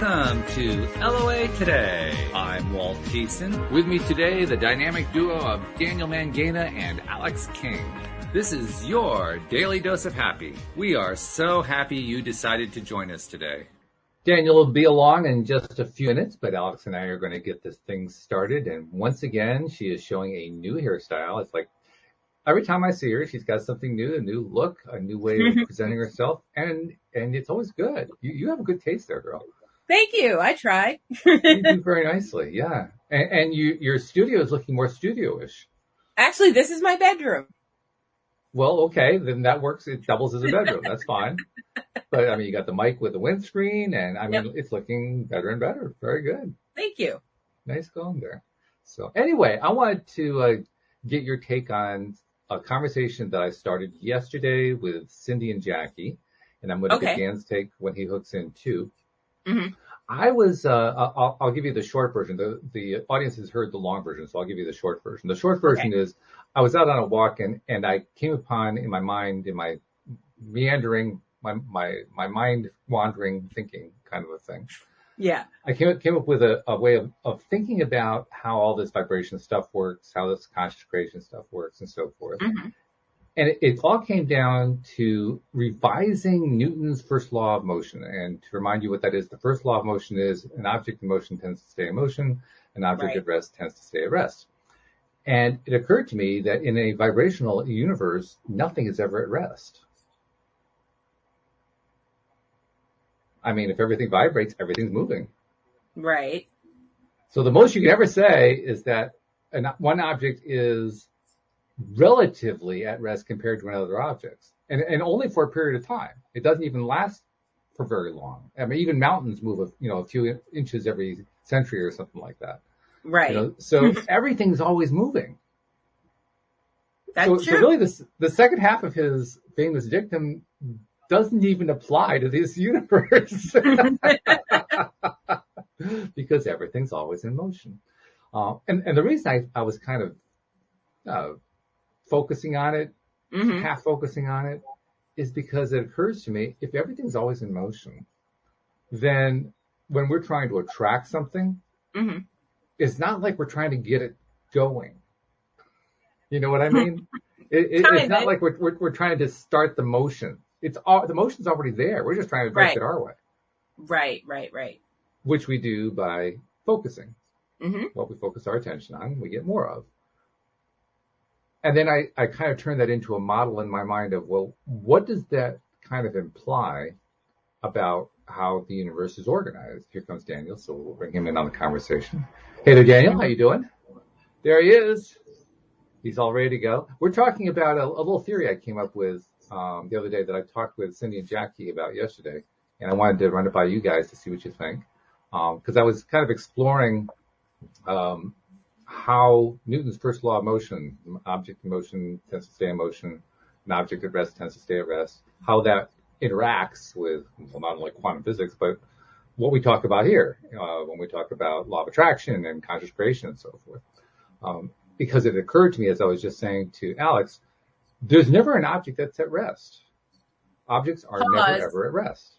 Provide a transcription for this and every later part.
Welcome to LOA Today. I'm Walt Thiessen. With me today, the dynamic duo of Daniel Mangena and Alex King. This is your Daily Dose of Happy. We are so happy you decided to join us today. Daniel will be along in just a few minutes, but Alex and I are going to get this thing started. And once again, she is showing a new hairstyle. It's like every time I see her, she's got something new, a new look, a new way of presenting herself. And it's always good. You have a good taste there, girl. Thank you. I try. You do very nicely, yeah. And your studio is looking more studio-ish. Actually, this is my bedroom. Well, okay, then that works. It doubles as a bedroom. That's fine. But, I mean, you got the mic with the windscreen, and, I mean, It's looking better and better. Very good. Thank you. Nice going there. So, anyway, I wanted to get your take on a conversation that I started yesterday with Cindy and Jackie, and I'm going to get Dan's take when he hooks in, too. Mm-hmm. I was, I'll give you the short version. The audience has heard the long version, so I'll give you the short version. The short version is I was out on a walk and I came upon in my mind, in my meandering, my mind wandering thinking kind of a thing. Yeah. I came up with a way of thinking about how all this vibration stuff works, how this conscious creation stuff works and so forth. Mm-hmm. And it all came down to revising Newton's first law of motion. And to remind you what that is, the first law of motion is an object in motion tends to stay in motion, an object at rest tends to stay at rest. And it occurred to me that in a vibrational universe, nothing is ever at rest. I mean, if everything vibrates, everything's moving. Right. So the most you can ever say is that one object is relatively at rest compared to another object, and only for a period of time. It doesn't even last for very long. I mean, even mountains move a few inches every century or something like that. Right. So everything's always moving. That's true. So really, the second half of his famous dictum doesn't even apply to this universe because everything's always in motion. And the reason I was kind of focusing on it, half focusing on it, is because it occurs to me, if everything's always in motion, then when we're trying to attract something, it's not like we're trying to get it going. You know what I mean? It's not like we're trying to start the motion. The motion's already there. We're just trying to direct it our way. Right. Which we do by focusing. What we focus our attention on, we get more of. And then I kind of turned that into a model in my mind of, well, what does that kind of imply about how the universe is organized? Here comes Daniel, so we'll bring him in on the conversation. Hey there, Daniel. How you doing? There he is. He's all ready to go. We're talking about a little theory I came up with the other day that I talked with Cindy and Jackie about yesterday, and I wanted to run it by you guys to see what you think. Because I was kind of exploring how Newton's first law of motion, an object in motion tends to stay in motion, an object at rest tends to stay at rest, how that interacts with, well, not only quantum physics, but what we talk about here when we talk about law of attraction and conscious creation and so forth. Because it occurred to me, as I was just saying to Alex, there's never an object that's at rest. Objects are never, ever at rest.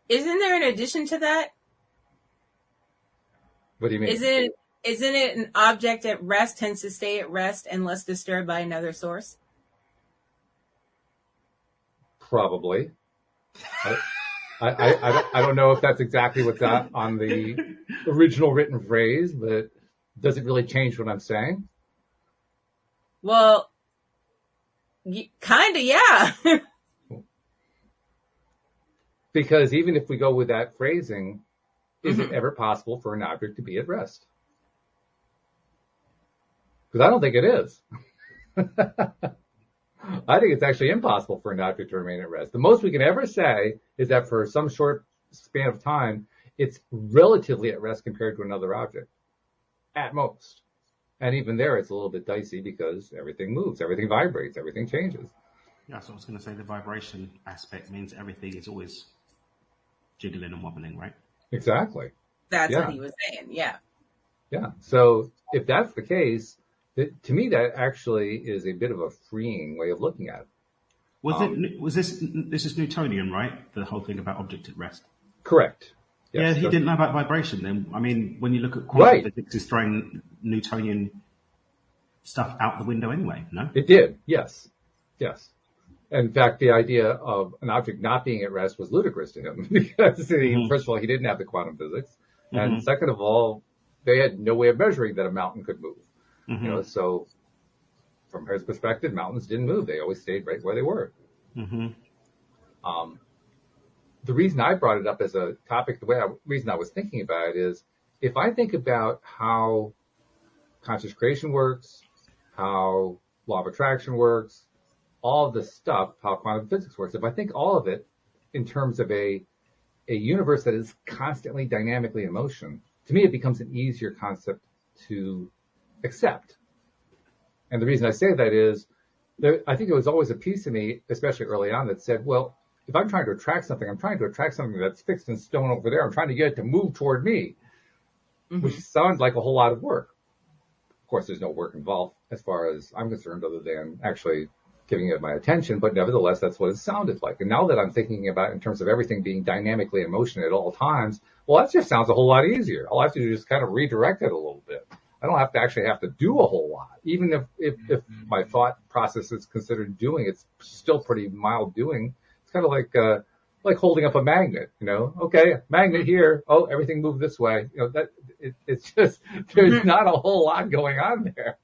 Isn't there an addition to that? What do you mean? Isn't it an object at rest tends to stay at rest unless disturbed by another source? Probably. I don't know if that's exactly what's on the original written phrase, but does it really change what I'm saying? Well, kind of, yeah. Because even if we go with that phrasing, is it ever possible for an object to be at rest? Because I don't think it is. I think it's actually impossible for an object to remain at rest. The most we can ever say is that for some short span of time, it's relatively at rest compared to another object, at most. And even there, it's a little bit dicey because everything moves, everything vibrates, everything changes. Yeah, so I was going to say the vibration aspect means everything is always jiggling and wobbling, right? Exactly. That's what he was saying, yeah. Yeah, so if that's the case, to me, that actually is a bit of a freeing way of looking at it. Was this is Newtonian, right? The whole thing about object at rest. Correct. Yeah, he didn't know about vibration then. I mean, when you look at quantum physics, it's throwing Newtonian stuff out the window anyway, no? It did, yes. Yes. In fact, the idea of an object not being at rest was ludicrous to him because, first of all, he didn't have the quantum physics. And second of all, they had no way of measuring that a mountain could move. You know, so from his perspective, mountains didn't move. They always stayed right where they were. The reason I brought it up as a topic, reason I was thinking about it is, if I think about how conscious creation works, how law of attraction works, all of this stuff, how quantum physics works, if I think all of it in terms of a universe that is constantly dynamically in motion, to me it becomes an easier concept to accept. And the reason I say that is, I think it was always a piece of me, especially early on, that said, well, if I'm trying to attract something, I'm trying to attract something that's fixed in stone over there. I'm trying to get it to move toward me, which sounds like a whole lot of work. Of course, there's no work involved as far as I'm concerned, other than actually giving it my attention. But nevertheless, that's what it sounded like. And now that I'm thinking about it in terms of everything being dynamically in motion at all times, well, that just sounds a whole lot easier. All I have to do is just kind of redirect it a little bit. I don't have to do a whole lot. Even if my thought process is considered doing, it's still pretty mild doing. It's kind of like holding up a magnet, you know, okay, magnet here. Oh, everything moved this way. You know, it's just, there's not a whole lot going on there.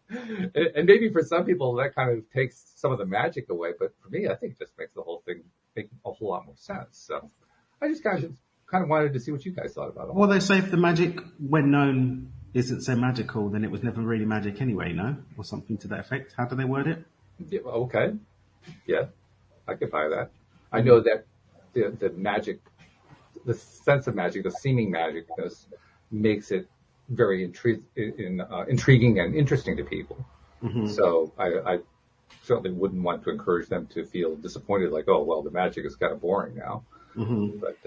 And maybe for some people that kind of takes some of the magic away. But for me, I think it just makes the whole thing make a whole lot more sense. So I just kind of wanted to see what you guys thought about it. Well, they say if the magic, when known, isn't so magical, then it was never really magic anyway, no? Or something to that effect. How do they word it? Yeah, okay. Yeah, I could buy that. I know that the magic, the sense of magic, the seeming magicness makes it very intriguing and interesting to people. So I certainly wouldn't want to encourage them to feel disappointed, like, oh, well, the magic is kind of boring now. But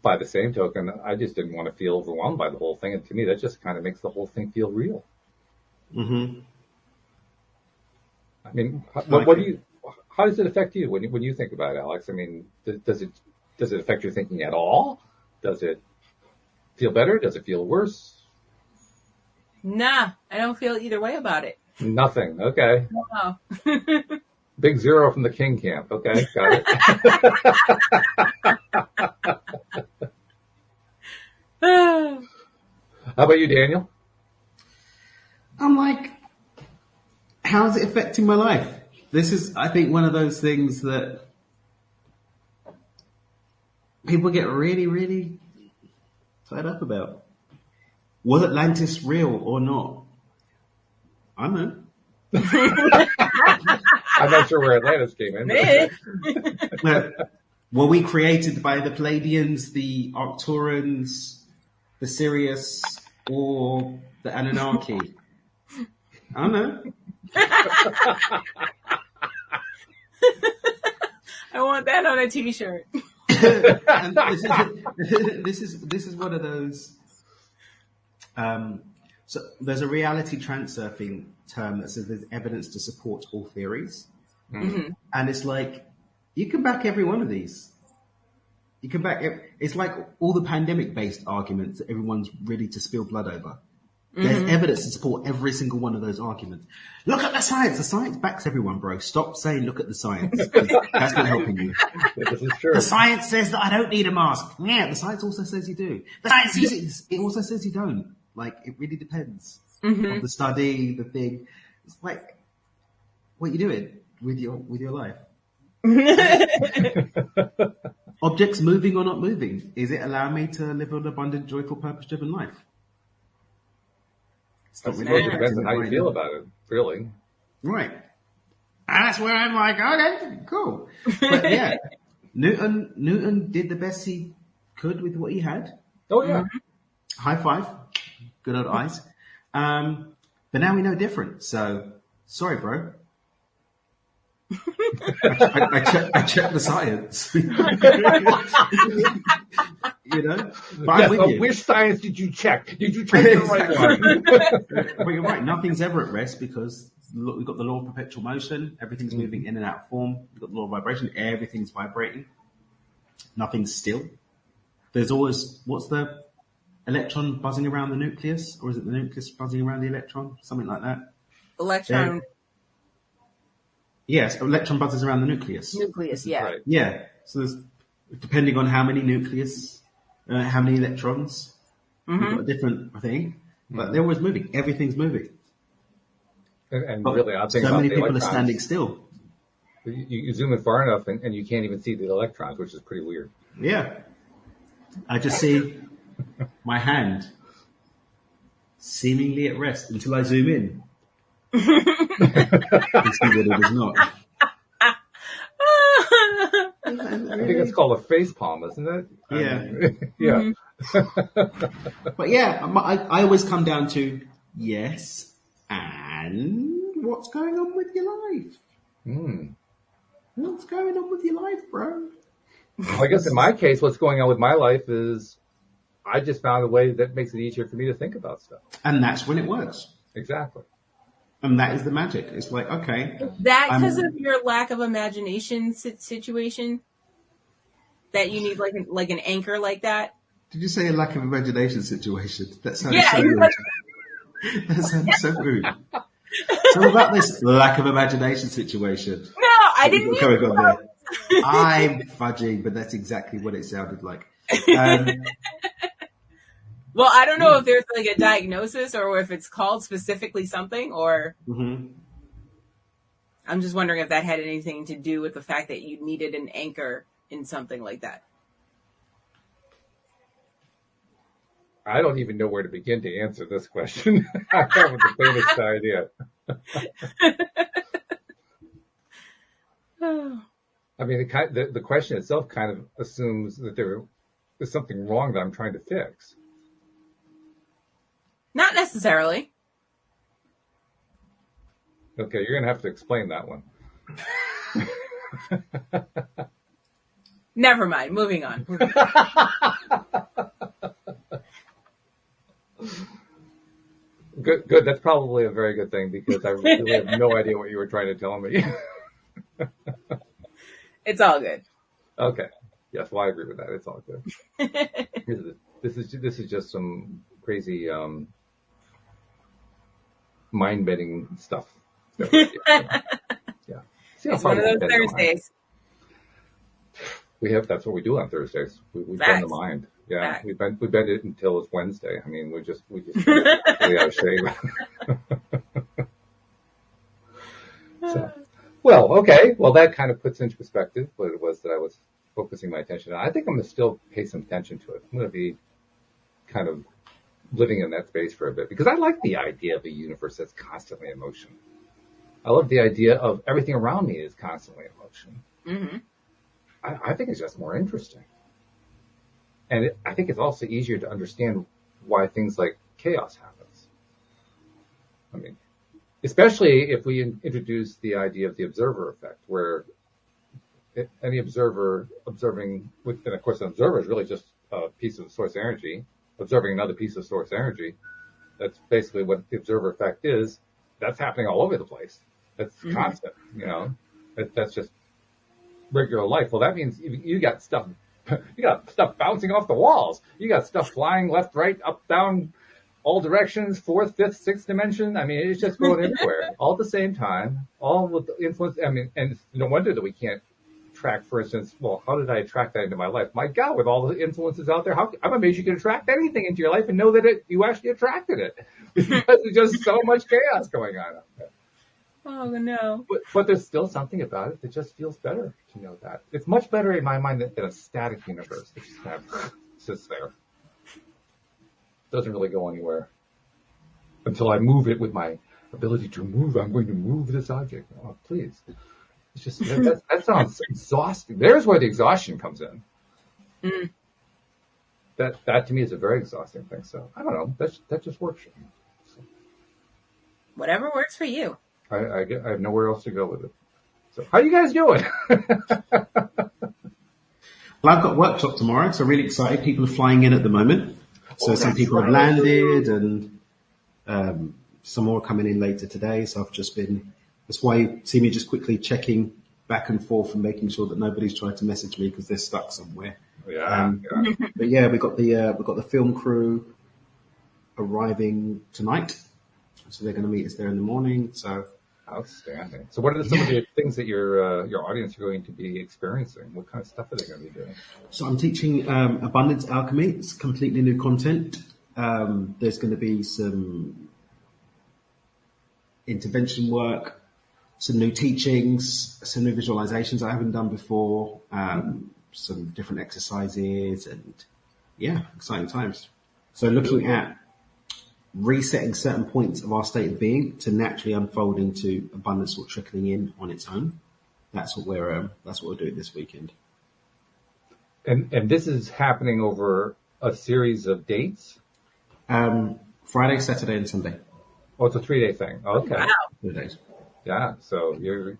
by the same token, I just didn't want to feel overwhelmed by the whole thing. And to me, that just kind of makes the whole thing feel real. I mean, how does it affect you when you think about it, Alex? I mean, does it affect your thinking at all? Does it feel better? Does it feel worse? Nah, I don't feel either way about it. Nothing. Okay. No. Big zero from the King camp. Okay, got it. How about you, Daniel? I'm like, how is it affecting my life? This is, I think, one of those things that people get really, really tied up about. Was Atlantis real or not? I don't know. I'm not sure where Atlantis came in. Were we created by the Pleiadians, the Arcturans, the Sirius, or the Anunnaki? I don't know. I want that on a T-shirt. And this is one of those. So there's a reality transurfing term that says there's evidence to support all theories, and it's like you can back every one of these. You can back. It's like all the pandemic-based arguments that everyone's ready to spill blood over. There's evidence to support every single one of those arguments. Look at the science. The science backs everyone, bro. Stop saying look at the science. That's not helping you. This is true. The science says that I don't need a mask. Yeah, the science also says you do. The science it also says you don't. Like, it really depends on the study, the thing. It's like, what are you doing with your life? Objects moving or not moving. Is it allowing me to live an abundant, joyful, purpose-driven life? It depends on how you feel about it, really. Right. And that's where I'm like, okay, cool. But yeah, Newton did the best he could with what he had. Oh, yeah. High five. Good old eyes. But now we know different. So, sorry, bro. I checked the science. You know? But I'm with you. Which science did you check? Did you check the right one? But you're right. Nothing's ever at rest because we've got the law of perpetual motion. Everything's moving in and out of form. We've got the law of vibration. Everything's vibrating. Nothing's still. there's always, what's the electron buzzing around the nucleus? Or is it the nucleus buzzing around the electron? Something like that. Electron. Yes, electron buzzes around the nucleus. Nucleus, yeah. Right. Yeah. So there's, depending on how many nucleus, how many electrons, you've got a different thing. But they're always moving. Everything's moving. And But really odd thing so about many the people are electrons, standing still. you zoom in far enough and you can't even see the electrons, which is pretty weird. Yeah. I just see my hand seemingly at rest until I zoom in. You see that it is not. I think it's called a face palm, isn't it? Yeah. Yeah. But yeah, I always come down to yes, and what's going on with your life? What's going on with your life, bro? Well, I guess in my case, what's going on with my life is I just found a way that makes it easier for me to think about stuff. And that's when it works. Exactly. And that is the magic. It's like, okay. That because of your lack of imagination situation that you need like an anchor like that. Did you say a lack of imagination situation? That sounds Yeah, so rude. That sounds so rude. So about this lack of imagination situation. No, I didn't mean going on there. I'm fudging, but that's exactly what it sounded like. Well, I don't know if there's like a diagnosis or if it's called specifically something, or I'm just wondering if that had anything to do with the fact that you needed an anchor in something like that. I don't even know where to begin to answer this question. I haven't the faintest idea. I mean, the question itself kind of assumes that there is something wrong that I'm trying to fix. Not necessarily. Okay, you're going to have to explain that one. Never mind. Moving on. Good. That's probably a very good thing because I really have no idea what you were trying to tell me. It's all good. Okay. Yes, well, I agree with that. It's all good. This is just some crazy mind-bending stuff. Yeah. See It's one of those Thursdays. That's what we do on Thursdays. We bend the mind. Yeah, Facts. we bend it until it's Wednesday. I mean, we just really out of shape. So, well, okay. Well, that kind of puts into perspective what it was that I was focusing my attention on. I think I'm going to still pay some attention to it. I'm going to be kind of living in that space for a bit because I like the idea of a universe that's constantly in motion. I love the idea of everything around me is constantly in motion. Mm-hmm. I think it's just more interesting. And I think it's also easier to understand why things like chaos happens. I mean, especially if we introduce the idea of the observer effect, where any observer observing, and of course an observer is really just a piece of source energy, observing another piece of source energy. That's basically what the observer effect is. That's happening all over the place. That's constant, that's just regular life. Well, that means you got stuff bouncing off the walls. You got stuff flying left, right, up, down, all directions, fourth, fifth, sixth dimension. I mean, it's just going everywhere all at the same time, all with the influence. I mean, and it's no wonder that we can't track, for instance, well, how did I attract that into my life? My God, with all the influences out there, I'm amazed you can attract anything into your life and know that you actually attracted it because there's just so much chaos going on out there. Oh, no. But there's still something about it that just feels better to know that. It's much better in my mind than a static universe that just kind of sits there. Doesn't really go anywhere. Until I move it with my ability to move, I'm going to move this object. Oh, please. It's just, that sounds exhausting. There's where the exhaustion comes in. Mm. That to me is a very exhausting thing. So, I don't know. That just works for me. So. Whatever works for you. I have nowhere else to go with it. So how are you guys doing? Well, I've got a workshop tomorrow, so really excited. People are flying in at the moment. So some people have landed and some more are coming in later today. So I've just been, that's why you see me just quickly checking back and forth and making sure that nobody's tried to message me because they're stuck somewhere. Yeah. But yeah, we got the film crew arriving tonight, so they're going to meet us there in the morning. So outstanding. So, what are some of the things that your audience are going to be experiencing? What kind of stuff are they going to be doing? So, I'm teaching Abundance Alchemy. It's completely new content. There's going to be some intervention work, some new teachings, some new visualizations I haven't done before, some different exercises, and yeah, exciting times. So looking at resetting certain points of our state of being to naturally unfold into abundance or trickling in on its own. That's what we're doing this weekend. And this is happening over a series of dates? Friday, Saturday, and Sunday. Oh, it's a 3-day thing. Okay. Wow. 3 days. Yeah. So you're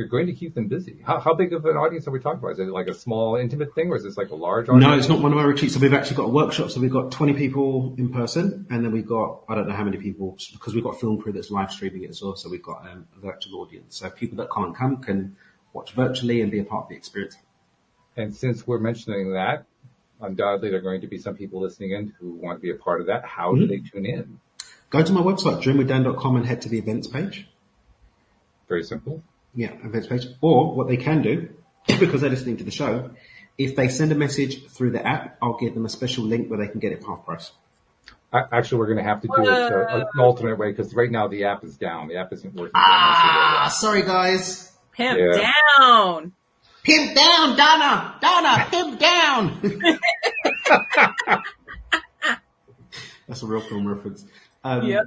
going to keep them busy. How big of an audience are we talking about? Is it like a small, intimate thing, or is this like a large audience? No, it's not one of our retreats. So we've actually got a workshop. So we've got 20 people in person, and then we've got, I don't know how many people, because we've got a film crew that's live streaming it as well. So we've got a virtual audience. So people that can't come can watch virtually and be a part of the experience. And since we're mentioning that, undoubtedly there are going to be some people listening in who want to be a part of that. How do they tune in? Go to my website, dreamwithdan.com, and head to the events page. Very simple. Yeah, events page. Or what they can do, because they're listening to the show, if they send a message through the app, I'll give them a special link where they can get it half price. Actually, we're going to have to do it an alternate way, because right now the app is down. The app isn't working. Sorry, guys. Pimp down. Pimp down, Donna. Donna, pimp down. That's a real film reference. Yep.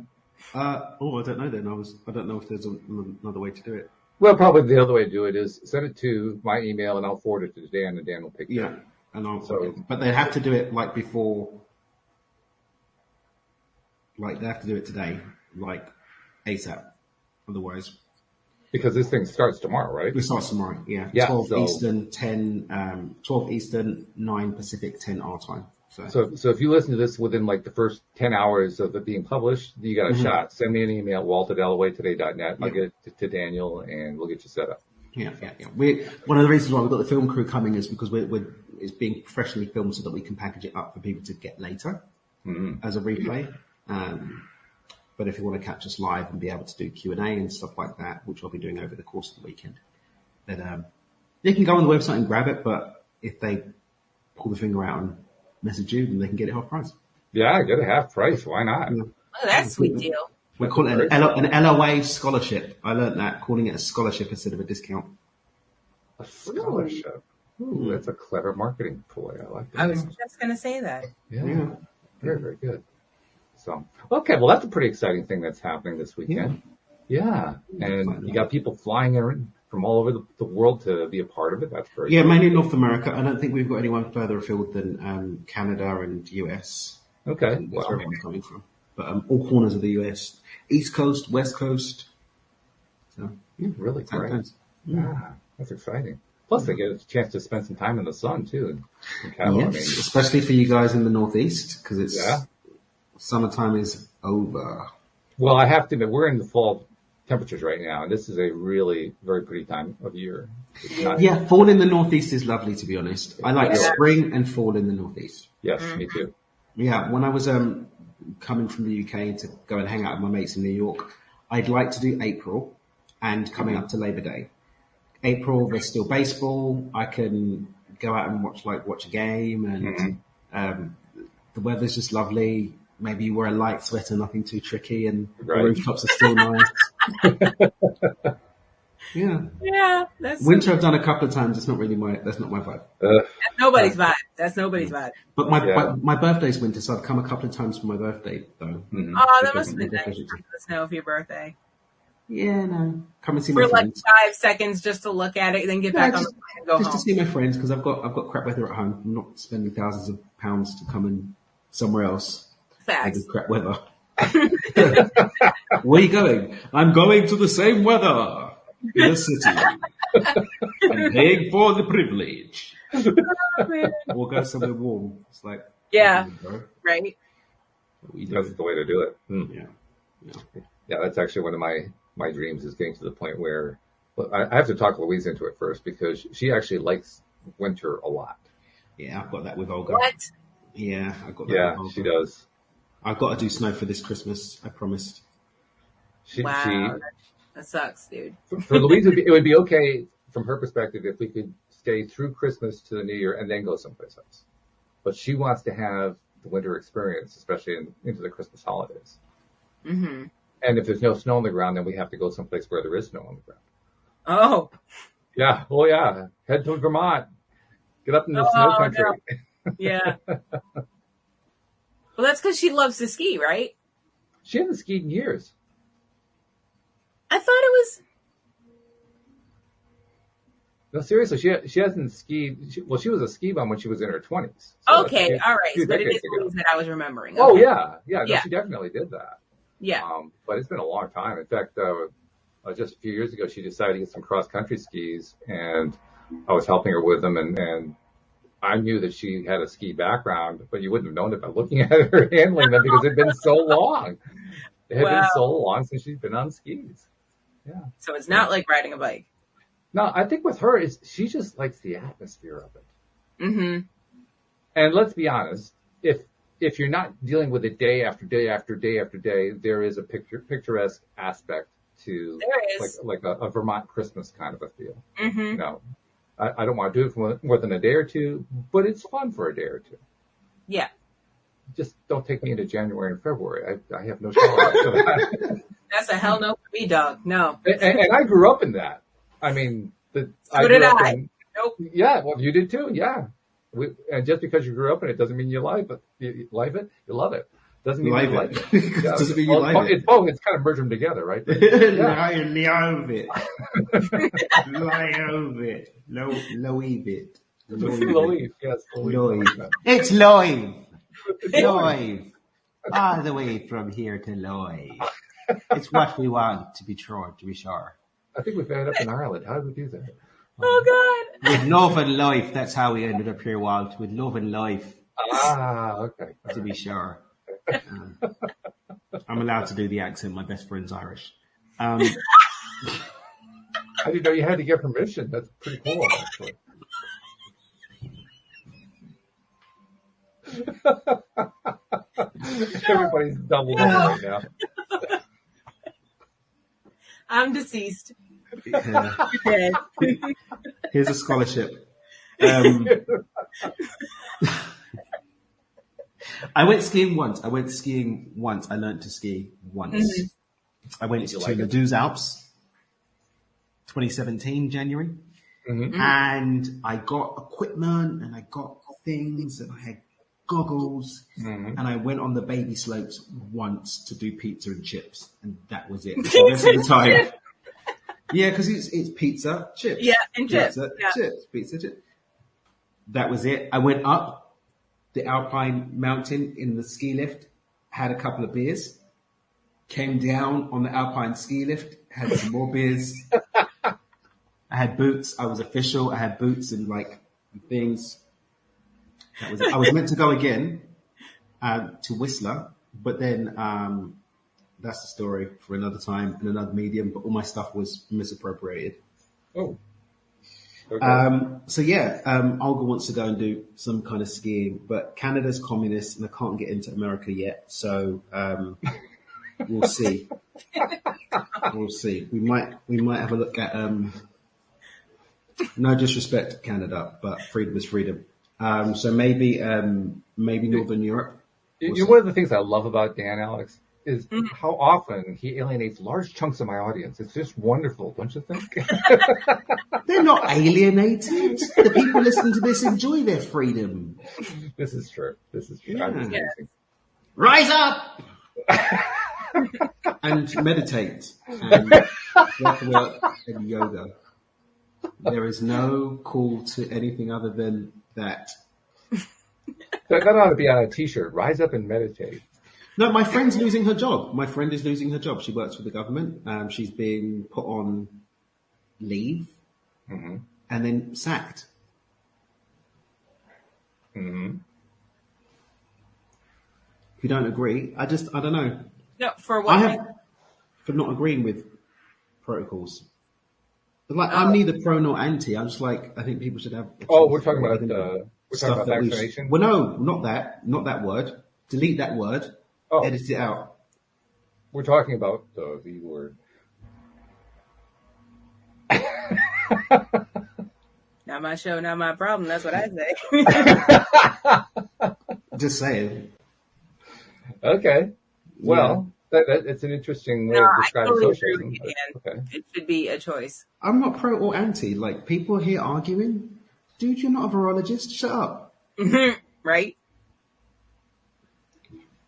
I don't know then. I don't know if there's another way to do it. Well, probably the other way to do it is send it to my email and I'll forward it to Dan, and Dan will pick it up. But they have to do it like before. Like they have to do it today, like ASAP. Otherwise, because this thing starts tomorrow, right? It starts tomorrow. Yeah. 12 Eastern, 12 Eastern, 9 Pacific, 10 our time. So if you listen to this within like the first 10 hours of it being published, you got a shot. Send me an email, walt@llawaytoday.net. I'll get it to Daniel and we'll get you set up. Yeah. One of the reasons why we've got the film crew coming is because it's being professionally filmed so that we can package it up for people to get later as a replay. But if you want to catch us live and be able to do Q&A and stuff like that, which I'll be doing over the course of the weekend, then they can go on the website and grab it. But if they pull the finger out and message you, then they can get it half price. Yeah, get a half price. Why not? Oh, that's a sweet deal. We call it an LOA scholarship. I learned that, calling it a scholarship instead of a discount. A scholarship. Ooh, that's a clever marketing ploy. I like that. I was just going to say that. Yeah. Very, very good. So, okay, well, that's a pretty exciting thing that's happening this weekend. Yeah. And you got people flying in from all over the world to be a part of it. That's very cool. Mainly North America. I don't think we've got anyone further afield than Canada and US. Okay. That's where everyone's coming from. But all corners of the US. East Coast, West Coast. So, really great. Yeah, that's exciting. Plus, they get a chance to spend some time in the sun, too. In California. Yes, especially for you guys in the Northeast, because it's summertime is over. Well, I have to admit, we're in the fall temperatures right now, and this is a really very pretty time of year. Fall in the Northeast is lovely, to be honest. I like spring and fall in the Northeast. Yes, me too. Yeah, when I was coming from the UK to go and hang out with my mates in New York, I'd like to do April and coming up to Labor Day. April, there's still baseball. I can go out and watch a game, and the weather's just lovely. Maybe you wear a light sweater, nothing too tricky, and the rooftops are still nice. Yeah. That's winter. I've done a couple of times. It's not really that's not my vibe. That's nobody's vibe. That's nobody's vibe. But my birthday's winter, so I've come a couple of times for my birthday, though. Oh, that must have been nice. The snow for your birthday. Yeah, no. Come and see my friends. For like 5 seconds just to look at it, then get back on the plane and go home. Just to see my friends, because I've got crap weather at home. I'm not spending thousands of pounds to come in somewhere else. Facts. Crap weather. Where are you going? I'm going to the same weather in the city. I'm paying for the privilege. We'll go somewhere warm. It's like, right. That's the way to do it. Yeah, that's actually one of my dreams, is getting to the point where, I have to talk Louise into it first because she actually likes winter a lot. Yeah, I've got that with Olga. What? Yeah, I've got that Yeah, with Olga. she does. I've got to do snow for this Christmas. I promised. Wow, that sucks, dude. For Louise, it would be okay from her perspective if we could stay through Christmas to the New Year and then go someplace else. But she wants to have the winter experience, especially into the Christmas holidays. Mm-hmm. And if there's no snow on the ground, then we have to go someplace where there is snow on the ground. Oh. Yeah. Oh, yeah. Head to Vermont. Get up in the snow country. No. Yeah. Well, that's because she loves to ski, right? She hasn't skied in years. I thought it was. No, seriously, she hasn't skied. She was a ski bum when she was in her 20s. So Okay, all right. But it is ago. that I was remembering. Oh, Okay. yeah. No, she definitely did that. Yeah. But it's been a long time. In fact, just a few years ago, she decided to get some cross-country skis, and I was helping her with them, and I knew that she had a ski background, but you wouldn't have known it by looking at her handling them because it had been so long. It had been so long since she's been on skis. Yeah. So it's not like riding a bike. No, I think with her, she just likes the atmosphere of it. Mm-hmm. And let's be honest, if you're not dealing with it day after day after day after day, there is a picturesque aspect to like a Vermont Christmas kind of a feel. Mm-hmm. You know, I don't want to do it for more than a day or two, but it's fun for a day or two. Yeah. Just don't take me into January and February. I have no tolerance for that. That's a hell no for me, dog. No. And I grew up in that. I mean, So did I. Nope. Yeah, well, you did too. Yeah. And just because you grew up in it doesn't mean you like it. You love it. Doesn't mean you like it. Yeah. Doesn't mean you like it. It's both. It's kind of merged them together, right? Love it. Loive, yes. Loive. It's Loive. Loive. All the way from here to Loive. It's what we want to be sure. I think we've ended up in Ireland. How did we do that? Oh, God. With love and life. That's how we ended up here, Walt. With love and life. Okay. To be sure. I'm allowed to do the accent. My best friend's Irish. I didn't know you had to get permission. That's pretty cool, actually. Everybody's doubled up right now. I'm deceased. Yeah. You're dead. Here's a scholarship. I went skiing once. I learned to ski once. Mm-hmm. I went to the Deux Alps, 2017, January. Mm-hmm. And I got equipment and I got things and I had goggles and I went on the baby slopes once to do pizza and chips. And that was it. The rest of the time. Yeah, because it's pizza, chips. Yeah, and chips. Pizza, chips. That was it. I went up the Alpine mountain in the ski lift, had a couple of beers, came down on the Alpine ski lift, had some more beers. I had boots. I was official. I had boots and things. That was it. I was meant to go again to Whistler, but then that's the story for another time in another medium. But all my stuff was misappropriated. Oh. Okay. So yeah, Olga wants to go and do some kind of skiing, but Canada's communist and I can't get into America yet. So we'll see. We'll see. We might have a look at. No disrespect to Canada, but freedom is freedom. So maybe Northern Europe. One of the things I love about Dan, Alex, is how often he alienates large chunks of my audience. It's just wonderful, don't you think? They're not alienated. The people listening to this enjoy their freedom. This is true. Yeah. Rise up and meditate and breathwork and yoga. There is no call to anything other than that. That ought to be on a T-shirt. Rise up and meditate. No, my friend's losing her job. My friend is losing her job. She works for the government. She's being put on leave and then sacked. Mm-hmm. If you don't agree, I don't know. No, for what? For not agreeing with protocols. Like, I'm neither pro nor anti. I'm just like, I think people should have. We're talking about vaccination. Well, no, not that word. Delete that word. Oh. Edit it out. We're talking about the V word. Not my show, not my problem. That's what I say. Just saying. Okay. Well, it's an interesting way of describing socialism. Okay. It should be a choice. I'm not pro or anti. Like, people here arguing. Dude, you're not a virologist. Shut up. Right?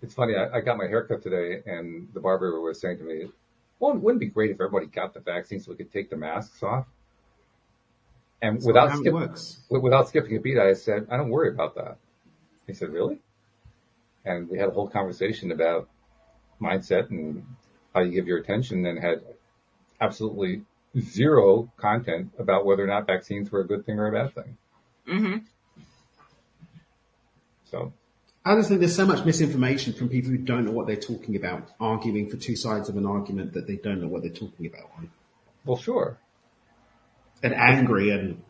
It's funny. I got my haircut today, and the barber was saying to me, well, wouldn't it be great if everybody got the vaccine so we could take the masks off? And without skipping a beat, I said, I don't worry about that. He said, really? And we had a whole conversation about mindset and how you give your attention, and had absolutely zero content about whether or not vaccines were a good thing or a bad thing. Mm-hmm. So I just think there's so much misinformation from people who don't know what they're talking about, arguing for two sides of an argument that they don't know what they're talking about. Well, sure. And angry and,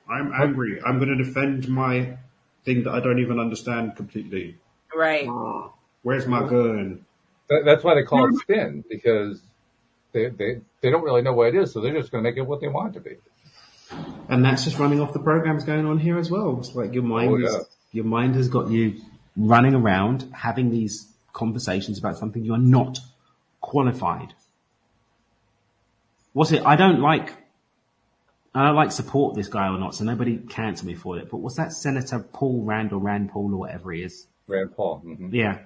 I'm angry. I'm going to defend my thing that I don't even understand completely. Right. Where's my gun? That's why they call it spin, because they don't really know what it is, so they're just going to make it what they want it to be. And that's just running off the programs going on here as well. It's like your mind has got you running around having these conversations about something you're not qualified. What's it? I don't like support this guy or not, so nobody cancel me for it. But what's that Senator Rand Paul or whatever he is? Rand Paul. Mm-hmm. Yeah.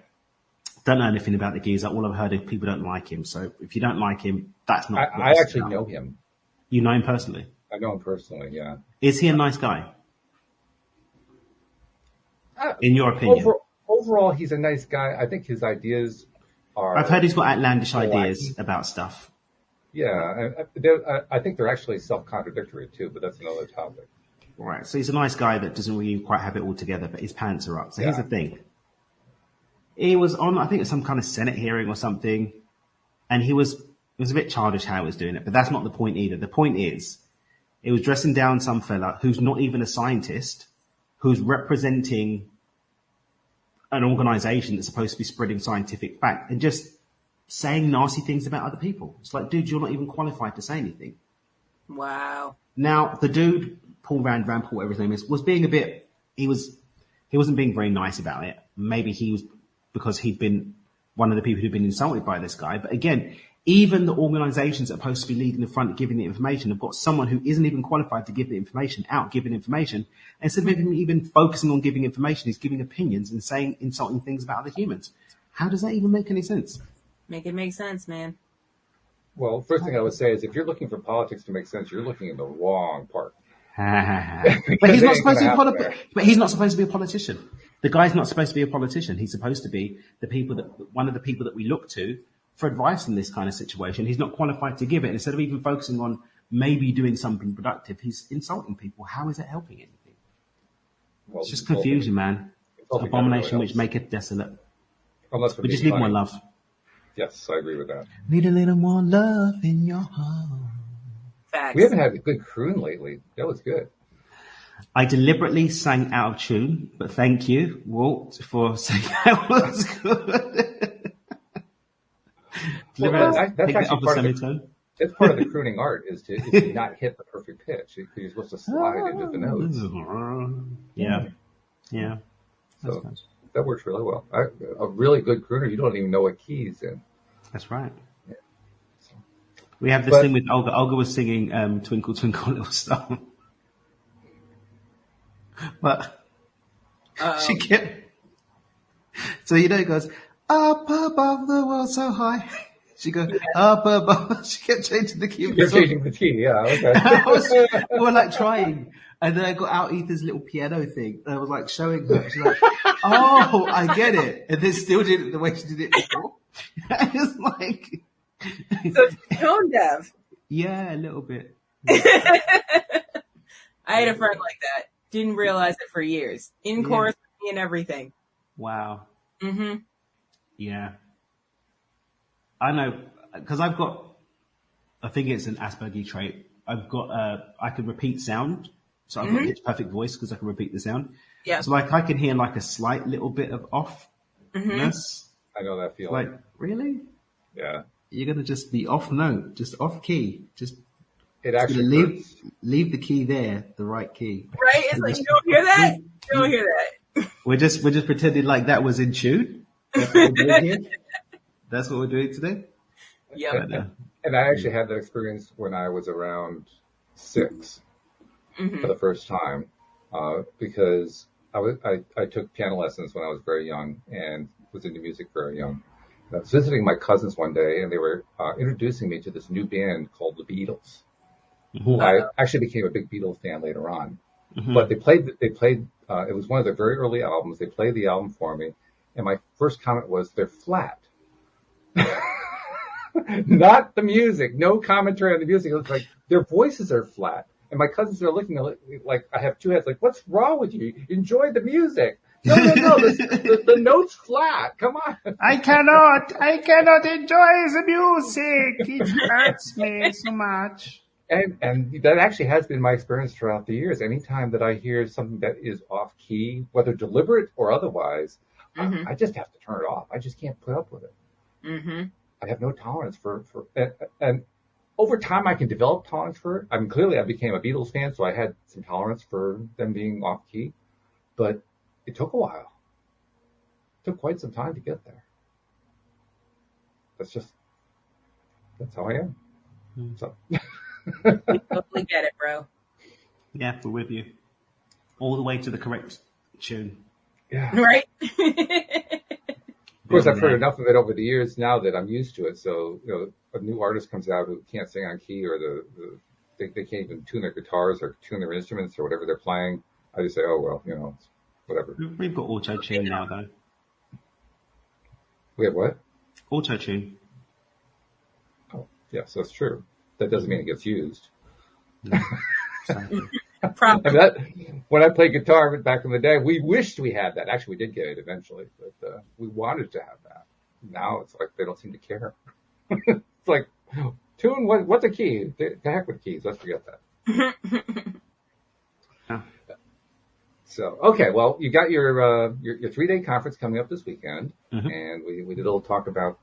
Don't know anything about the geezer. All I've heard is people don't like him. So if you don't like him, that's not. I actually know him. You know him personally? I know him personally, yeah. Is he a nice guy? In your opinion? Overall, he's a nice guy. I think his ideas are... I've heard he's got outlandish ideas about stuff. Yeah, I think they're actually self-contradictory too, but that's another topic. Right, so he's a nice guy that doesn't really quite have it all together, but his pants are up. So here's the thing. He was on, I think, some kind of Senate hearing or something, and it was a bit childish how he was doing it, but that's not the point either. The point is, it was dressing down some fella who's not even a scientist, who's representing an organization that's supposed to be spreading scientific fact, and just saying nasty things about other people. It's like, dude, you're not even qualified to say anything. Wow. Now, the dude, Rand Paul, whatever his name is, was being he wasn't being very nice about it. Maybe he was, because he'd been one of the people who'd been insulted by this guy. But again, even the organizations that are supposed to be leading the front, giving the information, have got someone who isn't even qualified to give the information out, giving information. Instead of even focusing on giving information, he's giving opinions and saying insulting things about other humans. How does that even make any sense? Make it make sense, man. Well, first thing I would say is, if you're looking for politics to make sense, you're looking in the wrong part. But he's not supposed to be But he's not supposed to be a politician. The guy's not supposed to be a politician. He's supposed to be one of the people that we look to for advice in this kind of situation. He's not qualified to give it. Instead of even focusing on maybe doing something productive, he's insulting people. How is it helping anything? Well, it's just confusion, man. It's an abomination which maketh desolate. We just need more love. Yes, I agree with that. Need a little more love in your heart. Facts. We haven't had a good croon lately. That was good. I deliberately sang out of tune, but thank you, Walt, for saying that was good. That's actually it's part of the crooning art, is to not hit the perfect pitch. You're supposed to slide into the notes. Yeah. So that works really well. A really good crooner, you don't even know what key he's in. That's right. Yeah. We have this thing with Olga. Olga was singing Twinkle, Twinkle, Little Star. But she kept... So, it goes, up above the world so high. She goes, up above. She kept changing the key. You're changing the key, yeah, okay. We were like trying. And then I got out Ethan's little piano thing. And I was like showing her. She's like, oh, I get it. And then still did it the way she did it before. I was like... So tone deaf. Yeah, a little bit. I had a friend like that. Didn't realize it for years. In chorus and everything. Wow. Mm-hmm. Yeah. I know, because I think it's an Asperger trait. I've got I can repeat sound, so I've got pitch perfect voice because I can repeat the sound. Yeah. So like I can hear like a slight little bit of offness. I know that feeling. Like really? Yeah. You're gonna just be off note, just off key, just. It actually leave the key there, the right key. Right? It's like you don't hear that. You don't hear that. We're just pretending like that was in tune. That's what we're doing here. That's what we're doing today. Yeah. And I actually had that experience when I was around 6 for the first time, because I took piano lessons when I was very young and was into music very young. I was visiting my cousins one day, and they were introducing me to this new band called the Beatles. Who I actually became a big Beatles fan later on. But they played, it was one of their very early albums. They played the album for me. And my first comment was, they're flat. Not the music. No commentary on the music. It was like, their voices are flat. And my cousins are looking like I have two heads. Like, what's wrong with you? Enjoy the music. No. The note's flat. Come on. I cannot enjoy the music. It hurts me so much. And that actually has been my experience throughout the years. Anytime that I hear something that is off key, whether deliberate or otherwise, I just have to turn it off. I just can't put up with it. I have no tolerance for and over time I can develop tolerance for it. I mean, clearly I became a Beatles fan, so I had some tolerance for them being off key, but it took a while. It took quite some time to get there. That's how I am. So. We totally get it, bro. Yeah, we're with you. All the way to the correct tune. Yeah. Right? Of course, I've heard enough of it over the years now that I'm used to it. So, a new artist comes out who can't sing on key, or they can't even tune their guitars or tune their instruments or whatever they're playing. I just say, oh, well, it's whatever. We've got auto-tune now, though. We have what? Auto-tune. Oh, yes, that's true. That doesn't mean it gets used. No, when I played guitar back in the day, we wished we had that. Actually, we did get it eventually, but we wanted to have that. Now it's like they don't seem to care. It's like, tune, what's a key? The heck with keys. Let's forget that. So, okay, well, you got your 3-day conference coming up this weekend, and we did a little talk about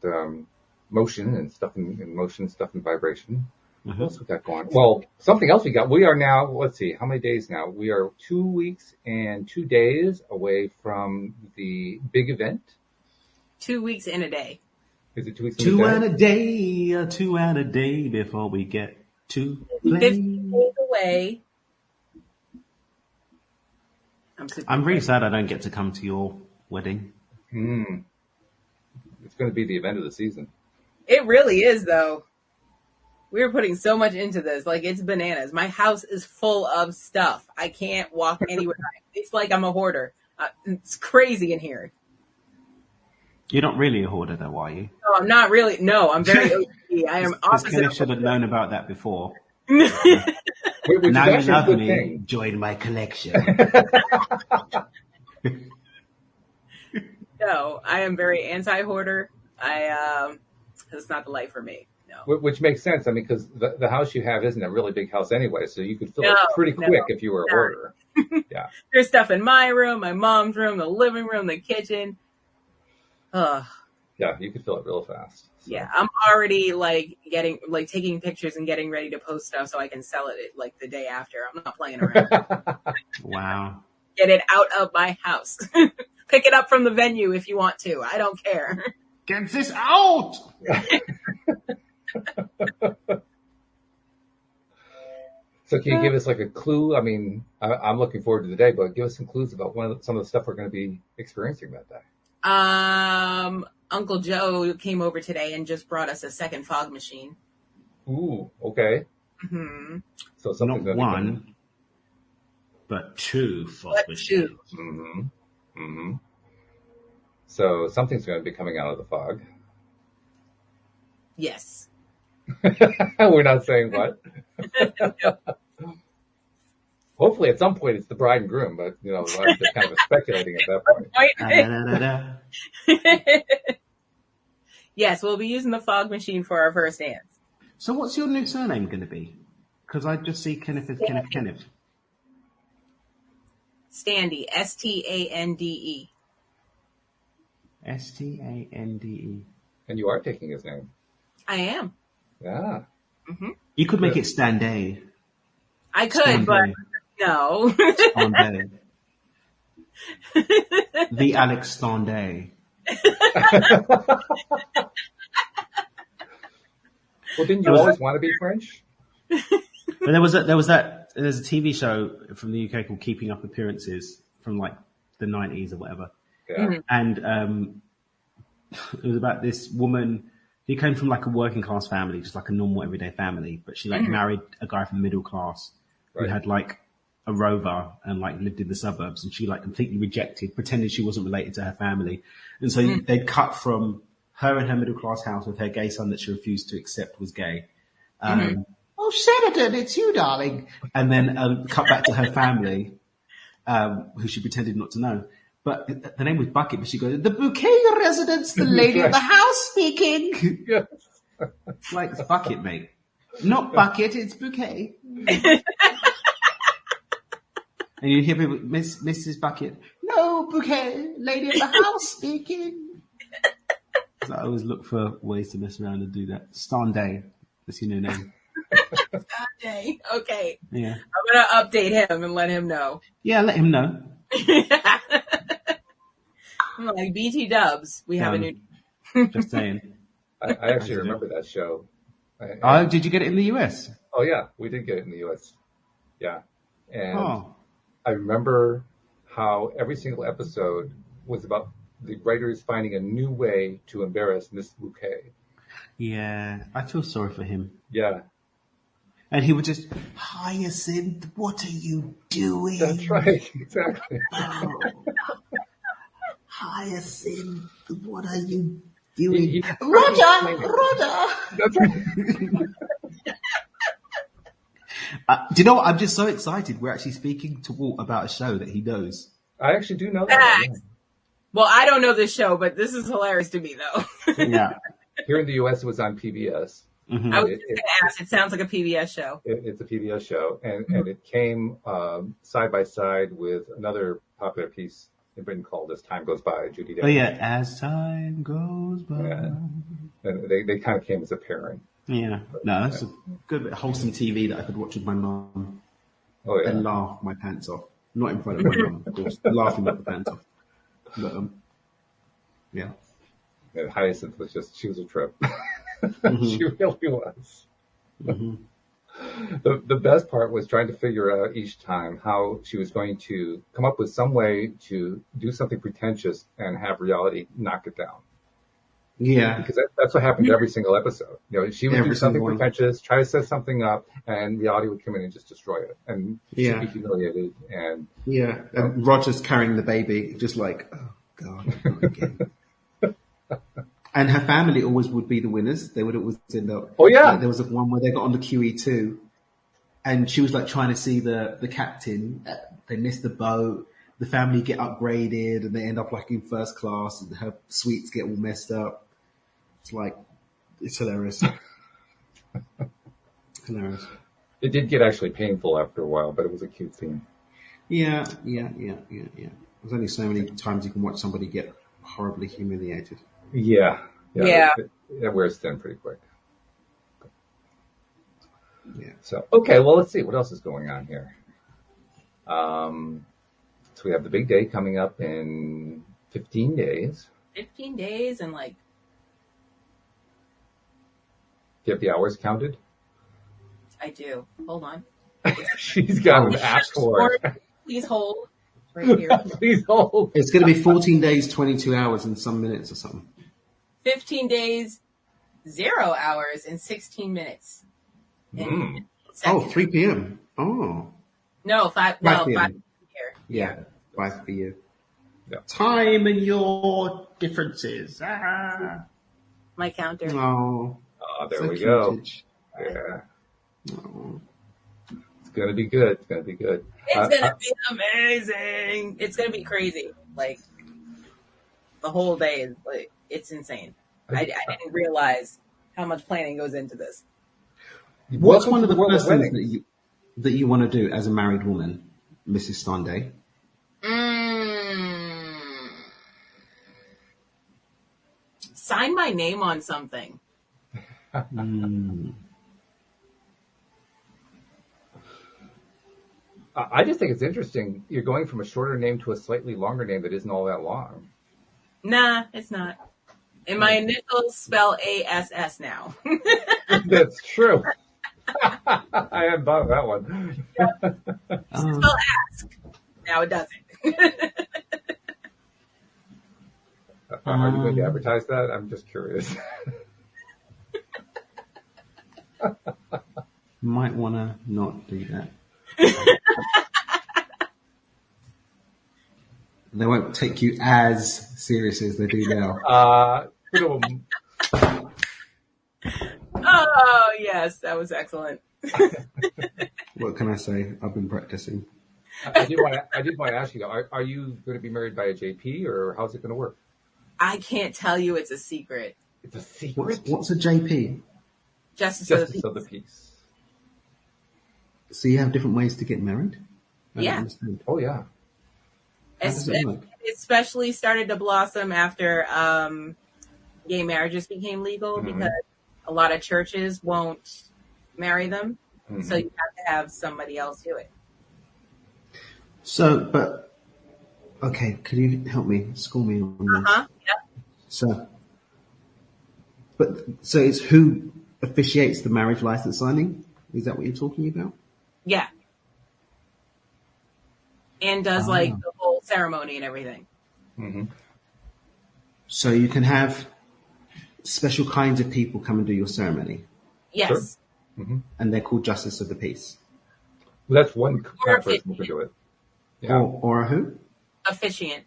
motion and stuff and motion stuff and vibration. What else we got going? Well, something else we got. We are now, let's see, how many days now? We are 2 weeks and 2 days away from the big event. 2 weeks and a day. Is it 2 weeks and a day? 2 and a day before we get to play. 50 days away. I'm really sad I don't get to come to your wedding. It's going to be the event of the season. It really is, though. We were putting so much into this. Like, it's bananas. My house is full of stuff. I can't walk anywhere. It's like I'm a hoarder. It's crazy in here. You're not really a hoarder, though, are you? No, I'm not really. No, I'm very OCD. I am opposite. Kenny should have known about that before. Which now you love me. Thing. Join my collection. No, I am very anti-hoarder. It's not the life for me. No. Which makes sense. I mean, because the house you have isn't a really big house anyway, so you could fill it pretty quick if you were a hoarder. Yeah. There's stuff in my room, my mom's room, the living room, the kitchen. Yeah, you could fill it real fast. So. Yeah, I'm already taking pictures and getting ready to post stuff so I can sell it like the day after. I'm not playing around. Wow. Get it out of my house. Pick it up from the venue if you want to. I don't care. Get this out! So can you give us like a clue? I mean, I'm looking forward to the day, but give us some clues about some of the stuff we're going to be experiencing that day. Uncle Joe came over today and just brought us a second fog machine. Ooh, okay. Mm-hmm. So something's not one, but 2 fog machines. 2. Mm-hmm. Mm-hmm. So something's going to be coming out of the fog. Yes. We're not saying what. No. Hopefully, at some point, it's the bride and groom, but I'm just kind of speculating at that point. Yes, we'll be using the fog machine for our first dance. So, what's your new surname going to be? Because I just see Kenneth as Kenneth. Standee, Stande. Stande. And you are taking his name. I am. Yeah. Mm-hmm. You could make it Standee. I could, but no. Standee. The Alex Standee. Well, didn't you always want to be French? But there's a TV show from the UK called Keeping Up Appearances from like the 90s or whatever. Yeah. Mm-hmm. And it was about this woman who came from like a working class family, just like a normal everyday family, but she like married a guy from the middle class who had like a Rover and like lived in the suburbs, and she like completely rejected, pretended she wasn't related to her family. And so they'd cut from her and her middle class house with her gay son that she refused to accept was gay. Oh, Sheridan, it's you, darling. And then cut back to her family, who she pretended not to know. But the name was Bucket, but she goes, the bouquet residence, the lady of the house speaking. Yes. Like, it's Bucket, mate. Not Bucket, it's Bouquet. And you hear people, Mrs. Bucket, no, Bouquet, lady of the house speaking. So I always look for ways to mess around and do that. Standee, that's your new name. Standee, okay. Yeah. I'm going to update him and let him know. Yeah, let him know. I'm like, BT Dubs, we have a new... Just saying. I actually remember that show. Did you get it in the US? Oh, yeah, we did get it in the US. Yeah. And I remember how every single episode was about the writers finding a new way to embarrass Miss Bouquet. Yeah, I feel sorry for him. Yeah. And he would just, Hyacinth, what are you doing? That's right, exactly. Oh. Hyacinth, what are you doing? Roger! That's right. Do you know what? I'm just so excited. We're actually speaking to Walt about a show that he knows. I actually do know that. Yeah. Well, I don't know this show, but this is hilarious to me, though. Yeah. Here in the U.S., it was on PBS. Mm-hmm. I was just going to ask. It sounds like a PBS show. It's a PBS show, and it came side by side with another popular piece in Britain called "As Time Goes By," Judi Dench. Oh yeah, as time goes by. Yeah. And they kind of came as a pairing. Yeah, no, that's a good bit of wholesome TV that I could watch with my mum. Oh yeah, and laugh my pants off. Not in front of my mum, of course. Laughing at the pants off. But, yeah. And Hyacinth was she was a trip. She really was. Mm-hmm. The best part was trying to figure out each time how she was going to come up with some way to do something pretentious and have reality knock it down. Yeah. Because that's what happened every single episode. You know, she would do something pretentious, try to set something up, and reality would come in and just destroy it. And she'd be humiliated. And and Roger's carrying the baby, just like, oh, God, not again. And her family always would be the winners. They would always end up. Oh, yeah. There was one where they got on the QE2, and she was like trying to see the captain. They missed the boat. The family get upgraded, and they end up like in first class, and her suites get all messed up. It's hilarious. Hilarious. It did get actually painful after a while, but it was a cute scene. Yeah. There's only so many times you can watch somebody get horribly humiliated. Yeah. It wears thin pretty quick. Yeah. So, okay, well, let's see. What else is going on here? So we have the big day coming up in 15 days. 15 days and like... Do you have the hours counted? I do. Hold on. She's got an app for it. Please hold. Right here. Please hold. It's going to be 14 days, 22 hours and some minutes or something. 15 days, 0 hours and 16 minutes. 3 p.m. Oh. No, 5 PM. here. Yeah, 5 for you. Yeah. Time and your differences. My counter. Oh. There so we go. Vintage. Yeah. Oh. It's going to be good. It's going to be good. It's going to be amazing. It's going to be crazy. Like, the whole day is like, it's insane. I didn't realize how much planning goes into this. What's one of the first things that you want to do as a married woman, Mrs. Stande? Sign my name on something. I just think it's interesting. You're going from a shorter name to a slightly longer name that isn't all that long. Nah, it's not. And my initials spell ASS now. That's true. I hadn't thought of that one. Spell ask. Now it doesn't. Are you going to advertise that? I'm just curious. Might want to not do that. They won't take you as seriously as they do now. Oh, yes, that was excellent. What can I say? I've been practicing. I did want to ask you, though, are you going to be married by a JP, or how's it going to work? I can't tell you. It's a secret. It's a secret? What's a JP? Justice of the Peace. So you have different ways to get married? Yeah. Oh, yeah. Especially started to blossom after gay marriages became legal, because a lot of churches won't marry them. So you have to have somebody else do it. So, okay, could you help me, school me on this? Yeah. So it's who officiates the marriage license signing? Is that what you're talking about? Yeah. And does the whole ceremony and everything. So you can have special kinds of people come and do your ceremony. Yes. Sure. And they're called Justice of the Peace. Well, that's one kind of person who can do it. Yeah. Or a who? Officiant.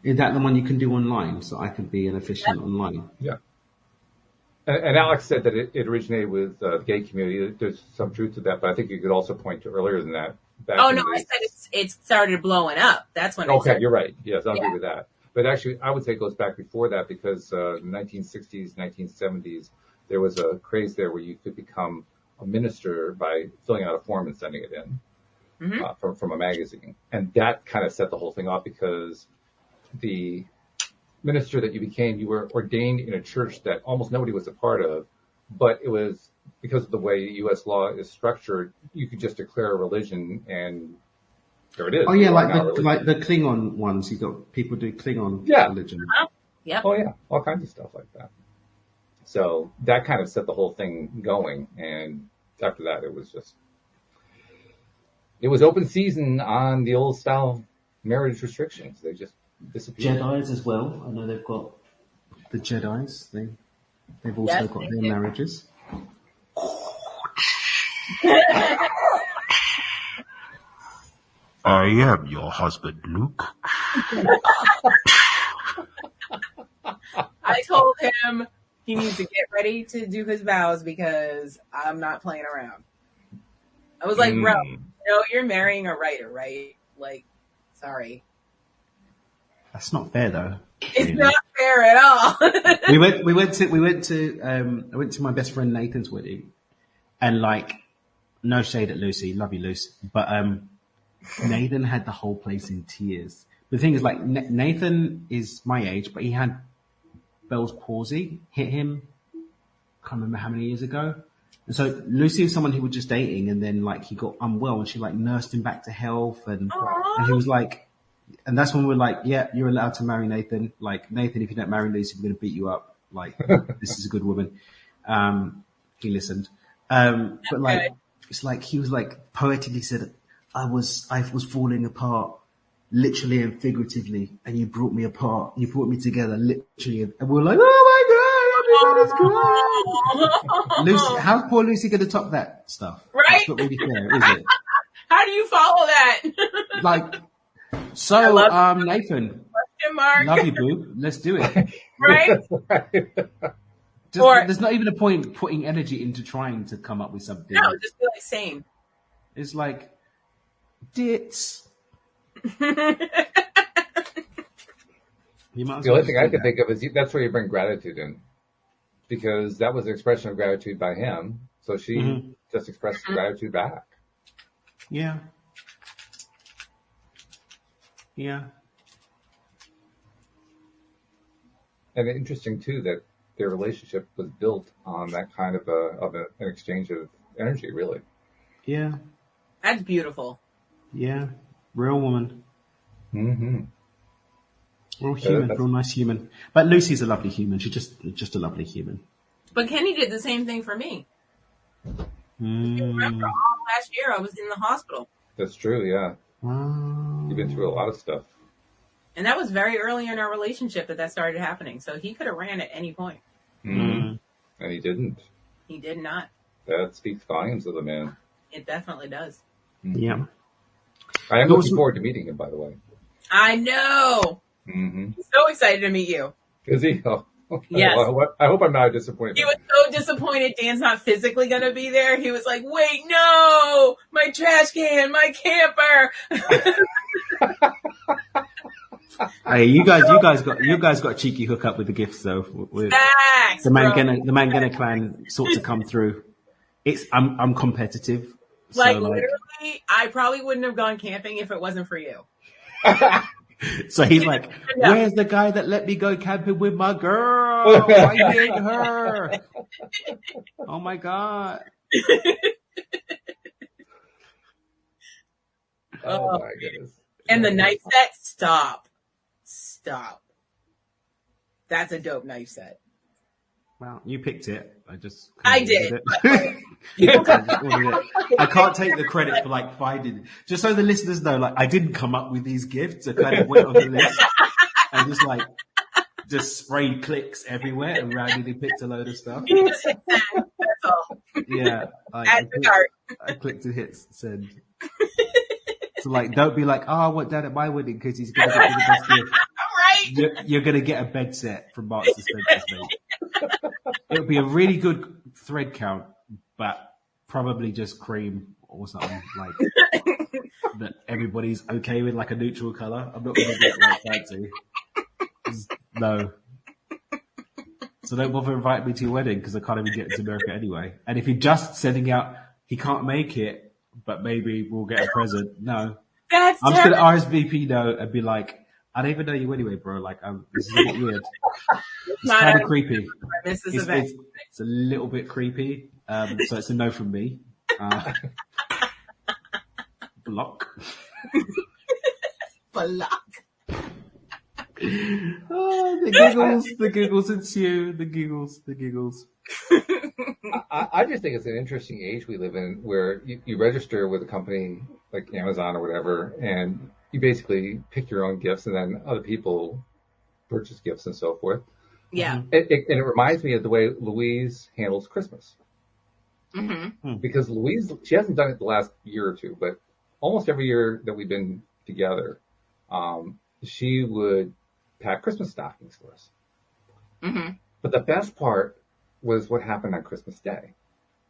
Is that the one you can do online? So I could be an officiant online. Yeah. And Alex said that it originated with the gay community. There's some truth to that, but I think you could also point to earlier than that. I said it started blowing up. That's when. Okay, you're right. Yes, I'll agree with that. But actually, I would say it goes back before that, because in the 1960s, 1970s, there was a craze there where you could become a minister by filling out a form and sending it in from a magazine. And that kind of set the whole thing off, because the minister that you became, you were ordained in a church that almost nobody was a part of, but it was because of the way U.S. law is structured, you could just declare a religion and there it is. Oh yeah, like the Klingon ones. You got people do Klingon religion. Yeah. Oh yeah, all kinds of stuff like that. So that kind of set the whole thing going, and after that, it was open season on the old style marriage restrictions. They just disappeared. Jedis as well. I know they've got the Jedis. They've also got their marriages. I am your husband, Luke. I told him he needs to get ready to do his vows, because I'm not playing around. I was like, bro, you're marrying a writer, right? Like, sorry. That's not fair, though. It's not fair at all. I went to my best friend Nathan's wedding, and no shade at Lucy, love you, Lucy, but Nathan had the whole place in tears. The thing is, Nathan is my age, but he had Bell's palsy hit him. Can't remember how many years ago. And so Lucy was someone who was just dating, and then he got unwell, and she nursed him back to health, and he was and that's when we're yeah, you're allowed to marry Nathan. Nathan, if you don't marry Lucy, we're going to beat you up. This is a good woman. He listened. But it's he was poetically said, I was falling apart, literally and figuratively, and you brought me apart. You brought me together, literally. And we were like, oh my God, Lucy, how's poor Lucy going to top that stuff? Right? That's not really fair, is it? How do you follow that? Nathan, Mark. love you, boo. Let's do it. Right? There's not even a point putting energy into trying to come up with something. No, just be same. It's dits. The only thing I can think of is that's where you bring gratitude in, because that was an expression of gratitude by him So she just expressed gratitude back. Yeah. Yeah. And interesting too that their relationship was built on that kind of an exchange of energy, really. Yeah. That's beautiful. Yeah. Real woman. Mm-hmm. Real human. Real nice human. But Lucy's a lovely human. She's just a lovely human. But Kenny did the same thing for me. If you remember, all last year I was in the hospital. That's true, yeah. You've been through a lot of stuff. And that was very early in our relationship that started happening. So he could have ran at any point. Mm-hmm. And he didn't. He did not. That speaks volumes of the man. It definitely does. Mm-hmm. Yeah. I am looking forward to meeting him, by the way. I know. Mm-hmm. So excited to meet you. Is he? Oh. Yes. I hope I'm not disappointed. He was so disappointed Dan's not physically going to be there. He was like, wait, no, my trash can, my camper. Hey, you guys got a cheeky hookup with the gifts though. Facts, the Mangena clan sort to come through. I'm competitive. Like literally, I probably wouldn't have gone camping if it wasn't for you. So he's like, where's the guy that let me go camping with my girl? Why you hate her? Oh my God. Oh my goodness. And the knife set, stop. That's a dope knife set. Well, you picked it. I did. I can't take the credit for like finding it. Just so the listeners know, like I didn't come up with these gifts. I kind of went on the list and just sprayed clicks everywhere and randomly picked a load of stuff. You just hit send. That's all. Yeah. Add to cart. I clicked and hit send. So like, don't be like, oh, I want Dad at my wedding because he's going to get me the best gift. Right. You're going to get a bed set from Marks and Spencer's, mate. It'll be a really good thread count, but probably just cream or something like that everybody's okay with, like a neutral color. I'm not going to get like fancy. No. So don't bother inviting me to your wedding because I can't even get to America anyway. And if you're just sending out, he can't make it, but maybe we'll get a present. No. I'm just going to RSVP no and be like, I don't even know you anyway, bro. Like, this is a bit weird. It's kind of creepy. It's a little bit creepy. So it's a no from me. Block. Block. Oh, the giggles ensue. The giggles. I just think it's an interesting age we live in where you register with a company like Amazon or whatever, and you basically pick your own gifts, and then other people purchase gifts and so forth. Yeah. And it reminds me of the way Louise handles Christmas. Mm-hmm. Because Louise, she hasn't done it the last year or two, but almost every year that we've been together, she would pack Christmas stockings for us. Mm-hmm. But the best part was what happened on Christmas Day.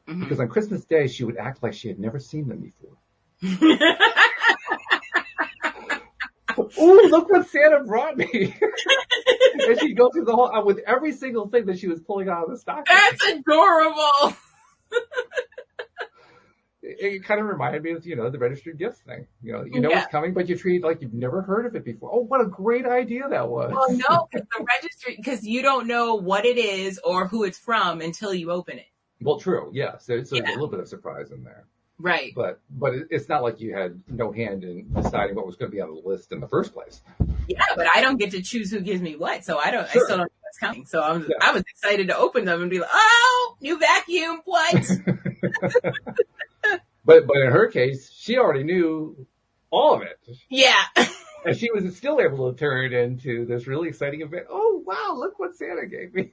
Mm-hmm. Because on Christmas Day, she would act like she had never seen them before. Oh, look what Santa brought me. And she'd go through the whole, with every single thing that she was pulling out of the stocking. That's adorable. It kind of reminded me of, the registered gifts thing. It's coming, but you treat it like you've never heard of it before. Oh, what a great idea that was. Well, no, because you don't know what it is or who it's from until you open it. Well, true, yes. There's a little bit of surprise in there. Right. But it's not like you had no hand in deciding what was going to be on the list in the first place. Yeah, but I don't get to choose who gives me what, so I still don't know what's coming. So I was excited to open them and be like, oh, new vacuum, what? But in her case, she already knew all of it. Yeah. And she was still able to turn it into this really exciting event. Oh, wow, look what Santa gave me.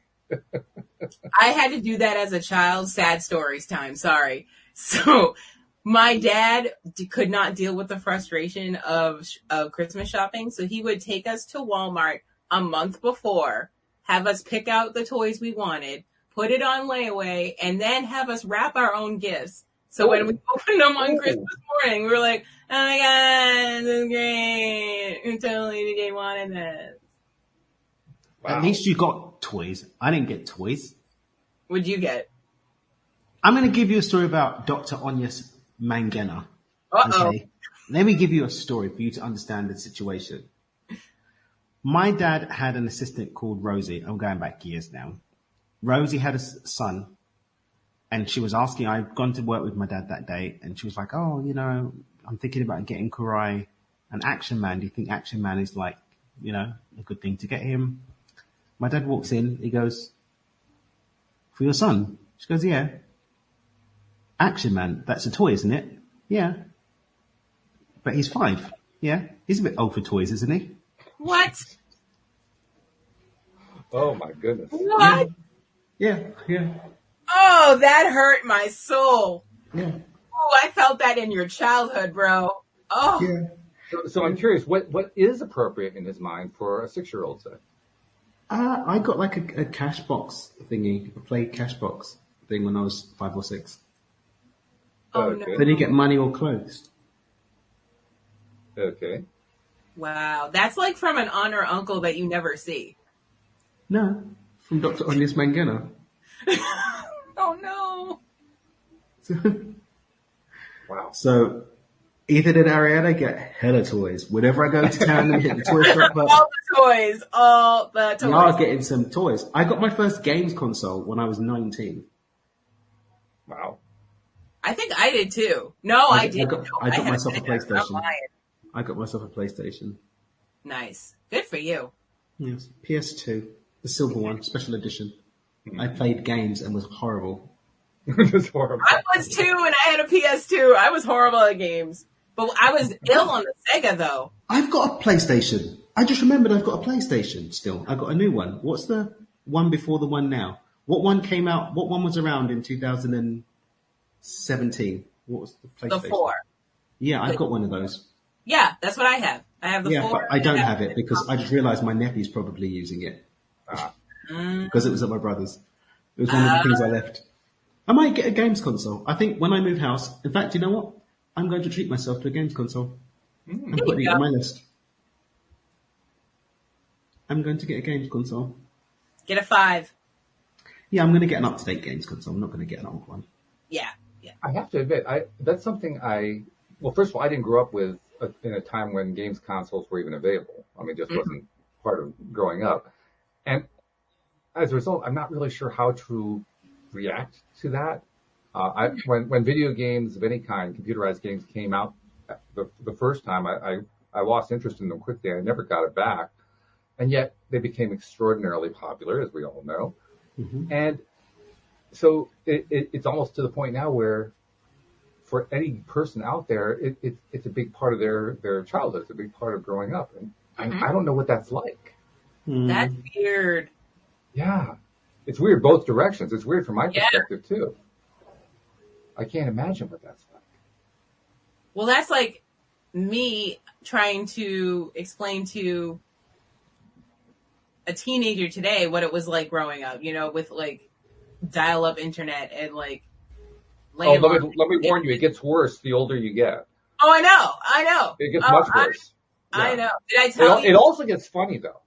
I had to do that as a child. Sad stories time. Sorry. So my dad could not deal with the frustration of Christmas shopping. So he would take us to Walmart a month before, have us pick out the toys we wanted, put it on layaway, and then have us wrap our own gifts. So when we opened them on Christmas morning, we were like, oh my God, this is great. I totally wanted this. Wow. At least you got toys. I didn't get toys. What'd you get? I'm going to give you a story about Dr. Onyas Mangena. Uh-oh. Okay? Let me give you a story for you to understand the situation. My dad had an assistant called Rosie. I'm going back years now. Rosie had a son, and she was asking, I'd gone to work with my dad that day, and she was like, oh, I'm thinking about getting Kurai an Action Man. Do you think Action Man is like, a good thing to get him? My dad walks in, he goes, for your son? She goes, yeah. Action Man, that's a toy, isn't it? Yeah. But he's 5. Yeah. He's a bit old for toys, isn't he? What? Oh my goodness. What? Yeah. Oh, that hurt my soul. Yeah. Oh, I felt that in your childhood, bro. Oh. Yeah. So I'm curious, what is appropriate in his mind for a 6-year-old, say? I got like a cash box thingy, a play cash box thing when I was 5 or 6. Oh, okay. no. Then you get money or clothes. Okay. Wow. That's like from an aunt or uncle that you never see. No, from Dr. Onyas Mangena. Oh, no. Wow. So, Ethan and Ariana get hella toys. Whenever I go to town and hit the toy shop, All the toys. y'all getting some toys. I got my first games console when I was 19. Wow. I think I did too. No, I didn't. I got had myself a Sega. I'm PlayStation. lying. I got myself a PlayStation. Nice. Good for you. Yes, PS2, the silver one, special edition. I played games and was horrible. It's horrible. I was too, and I had a PS2. I was horrible at games. But I was ill on the Sega, though. I've got a PlayStation. I just remembered I've got a PlayStation still. I got a new one. What's the one before the one now? What one came out? What one was around in 2017? What was the PlayStation? The 4. Yeah, I've got one of those. Yeah, that's what I have. I have the 4. But I don't have it because I just realised my nephew's probably using it. Because it was at my brother's. It was one of the things I left. I might get a games console. I think when I move house, in fact, you know what? I'm going to treat myself to a games console. I'm putting it on my list. I'm going to get a games console. Get a 5. Yeah, I'm going to get an up-to-date games console. I'm not going to get an old one. Yeah. I have to admit, that's something well, first of all, I didn't grow up with in a time when games consoles were even available. I mean, it just wasn't part of growing up. And as a result, I'm not really sure how to react to that. When video games of any kind, computerized games came out the first time, I lost interest in them quickly. I never got it back. And yet they became extraordinarily popular, as we all know. Mm-hmm. And so it's almost to the point now where for any person out there, it's a big part of their childhood. It's a big part of growing up. And I don't know what that's like. That's weird. Yeah. It's weird both directions. It's weird from my perspective, too. I can't imagine what that's like. Well, that's like me trying to explain to a teenager today what it was like growing up, with like dial-up internet and like. Let me warn you, it gets worse the older you get. Oh, I know. It gets much worse. I know. Did I tell you? It also gets funny, though.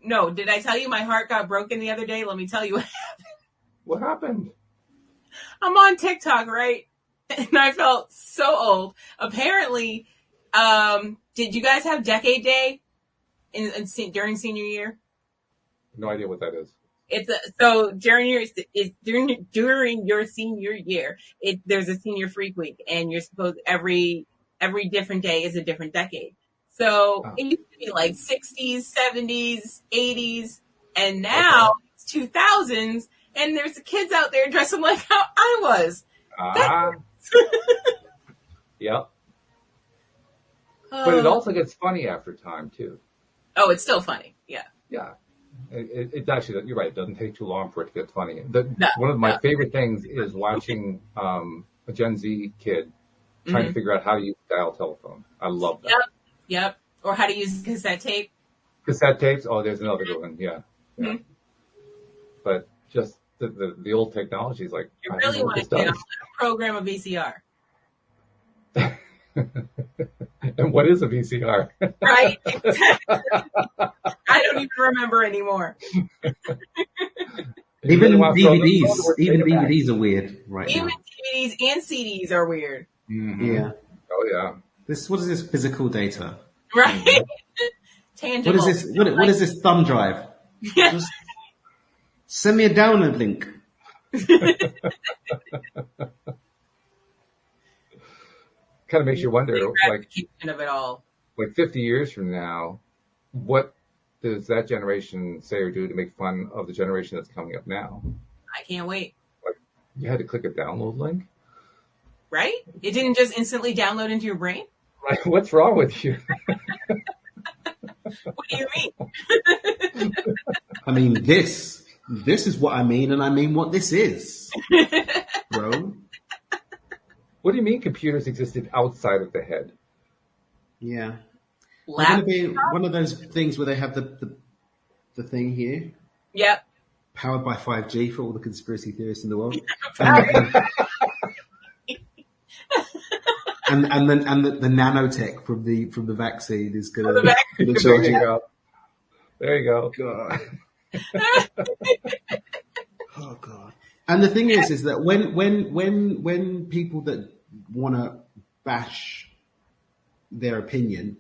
No, did I tell you my heart got broken the other day? Let me tell you what happened. What happened? I'm on TikTok, right? And I felt so old. Apparently, did you guys have Decade Day during senior year? No idea what that is. So during your senior year, there's a senior freak week, and you're supposed every different day is a different decade. So it used to be like 60s, 70s, 80s, and now it's 2000s, and there's kids out there dressing like how I was. Yep. But it also gets funny after time, too. Oh, it's still funny. Yeah. Yeah. It's actually, you're right, it doesn't take too long for it to get funny. One of my favorite things is watching a Gen Z kid trying to figure out how to use a dial telephone. I love that. Yep. Or how to use cassette tape. Cassette tapes? Oh, there's another good one. Yeah. Mm-hmm. But just the old technology is like, you really want to program a VCR. And what is a VCR? Right. I don't even remember anymore. Even really want to throw them, even take it back. DVDs are weird right Even now. DVDs and CDs are weird. Mhm. Yeah. Oh yeah. What is this physical data? Right? Tangible. What is this? What is this thumb drive? Just send me a download link. Kind of makes you wonder, like Gratification of it all. 50 years from now, what does that generation say or do to make fun of the generation that's coming up now? I can't wait. Like, you had to click a download link? Right? It didn't just instantly download into your brain? Like, what's wrong with you? What do you mean? I mean, this is what I mean, and I mean what this is, bro. What do you mean computers existed outside of the head? Yeah. They're going to be one of those things where they have the thing here, Yep. powered by 5G for all the conspiracy theorists in the world. And then the nanotech from the vaccine is gonna There charge you you. go. There you go. God. Oh God. And the thing is that when people that want to bash their opinion,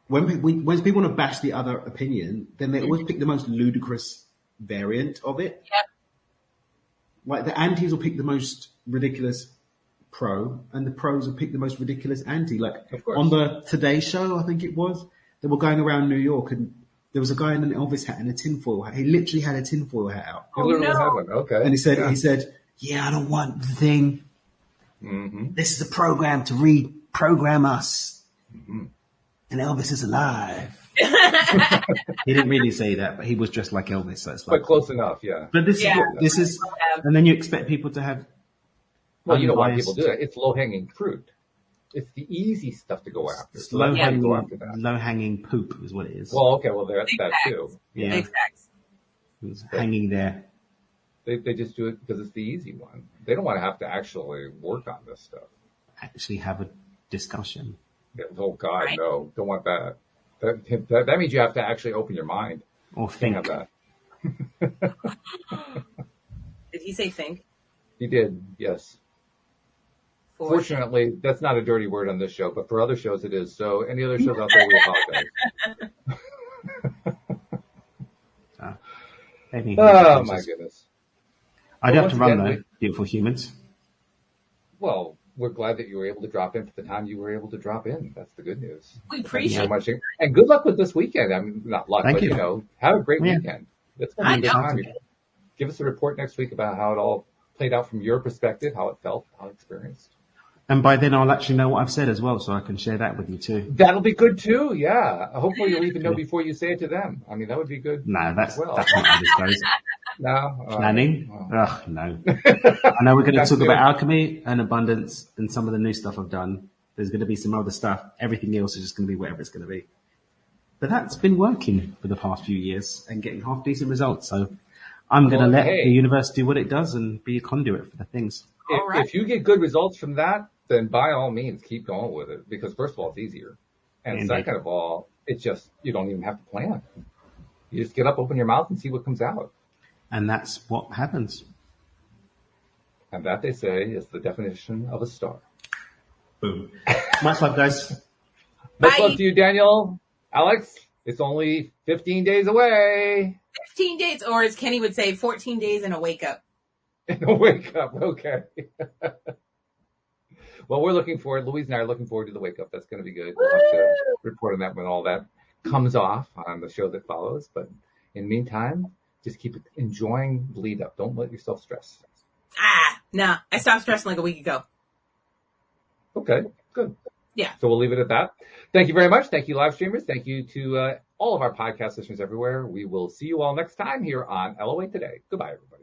when people want to bash the other opinion, then they always pick the most ludicrous variant of it. Yep. Like the antis will pick the most ridiculous pro, and the pros will pick the most ridiculous anti. Like Of course. on the Today Show, I think it was, they were going around New York, and there was a guy in an Elvis hat and a tinfoil hat. He literally had a tinfoil hat out, You literally no. had one. Okay. and he said, "Yeah, I don't want the thing. Mm-hmm. This is a program to reprogram us, and Elvis is alive." He didn't really say that, but he was dressed like Elvis, so it's like. But close enough, yeah. But this Yeah. is, and then you expect people to have. Well, you know why unbiased- people do it. It's low-hanging fruit. It's the easy stuff to go after. It's So that's why you go after low-hanging, that. low-hanging poop is what it is. Well, okay, well, that's that too. Yeah, Big facts. it was hanging there. They just do it because it's the easy one. They don't want to have to actually work on this stuff. Actually, have a discussion. Yeah, oh God, Right. no, don't want that. That means you have to actually open your mind. Or Can't think. have that. Did he say think? He did, yes. Fortunately, that's not a dirty word on this show, but for other shows it is. So any other shows out there, we apologize. Maybe Oh my goodness. I'd Well, have to once run again, though, beautiful humans. Well, we're glad that you were able to drop in for the time you were able to drop in. That's the good news. We Thank you appreciate so it. much. And good luck with this weekend. I mean, not luck, Thank but, you. have a great Yeah. weekend. It's going to be a good I time. Give us a report next week about how it all played out from your perspective, how it felt, how it experienced. And by then I'll actually know what I've said as well, so I can share that with you too. That'll be good too, yeah. Hopefully you'll even know before you say it to them. I mean, that would be good. No, that's as well. not how this goes. No. Planning? Oh. Ugh, no. I know we're going to That's talk good. about alchemy and abundance and some of the new stuff I've done. There's going to be some other stuff. Everything else is just going to be whatever it's going to be. But that's been working for the past few years and getting half decent results. So I'm going to let hey. the universe do what it does and be a conduit for the things. All right. If you get good results from that, then by all means keep going with it, because first of all, it's easier. And Indeed. second of all, it's just, you don't even have to plan. You just get up, open your mouth and see what comes out. And that's what happens. And that, they say, is the definition of a star. Boom. Much love, guys. Much Bye. love to you, Daniel. Alex, it's only 15 days away. 15 days, or as Kenny would say, 14 days and a wake up. And a wake up, okay. Well, we're looking forward, Louise and I are looking forward to the wake up. That's going to be good. We'll have to report on that when all that comes off on the show that follows. But in the meantime, just keep enjoying Bleed Up. Don't let yourself stress. Nah. I stopped stressing like a week ago. Okay, good. Yeah. So we'll leave it at that. Thank you very much. Thank you, live streamers. Thank you to all of our podcast listeners everywhere. We will see you all next time here on LOA Today. Goodbye, everybody.